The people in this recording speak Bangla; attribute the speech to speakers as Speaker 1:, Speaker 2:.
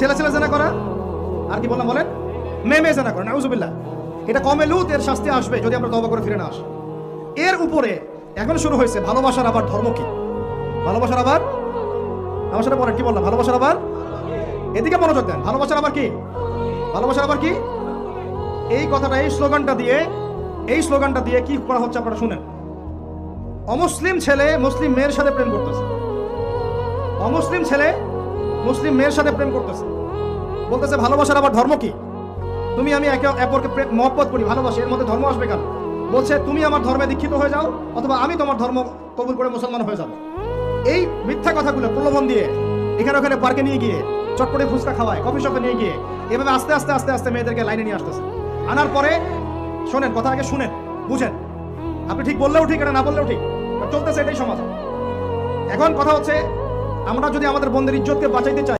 Speaker 1: ছেলে ছেলে জেনা করা, আর কি বললাম বলেন, মেয়ে মেয়ে জেনা করা, নাউজুবিল্লাহ। এটা কমে লুত, এর শাস্তি আসবে যদি আমরা তওবা করে ফিরে না আসি। এর উপরে এখন শুরু হয়েছে ভালোবাসার আবার ধর্ম কি? ভালোবাসার আবার, আমার সাথে বলেন কি বললাম, ভালোবাসার আবার, এদিকে মনোযোগ দেন, ভালোবাসার আবার কি? ভালোবাসার আবার কি? এই কথাটা, এই স্লোগানটা দিয়ে কি করা হচ্ছে আপনারা শুনেন। অমুসলিম ছেলে মুসলিম মেয়ের সাথে প্রেম করতেছে, অমুসলিম ছেলে মুসলিম মেয়ের সাথে প্রেম করতেছে, বলতেছে ভালোবাসার আবার ধর্ম কি? তুমি আমি একে অপরকে মহব্বত করি, ভালোবাসি, এর মধ্যে ধর্ম আসবে কেন? বলছে তুমি আমার ধর্মে দীক্ষিত হয়ে যাও, অথবা আমি তোমার ধর্ম কবুল করে মুসলমান হয়ে যাব। এই মিথ্যা কথাগুলো প্রলোভন দিয়ে এখানে ওখানে পার্কে নিয়ে গিয়ে চটপটে ফুচকা খাওয়ায়, কফি শপে নিয়ে গিয়ে এভাবে আস্তে আস্তে আস্তে আস্তে মেয়েদেরকে লাইনে নিয়ে আসতেছে। আনার পরে শোনেন, কথা আগে শুনেন, বুঝেন। আপনি ঠিক বললেও ঠিক, এটা না বললেও ঠিক, চলতেছে এটাই সমাজ। এখন কথা হচ্ছে, আমরা যদি আমাদের বোনদের ইজ্জতকে বাঁচাইতে চাই,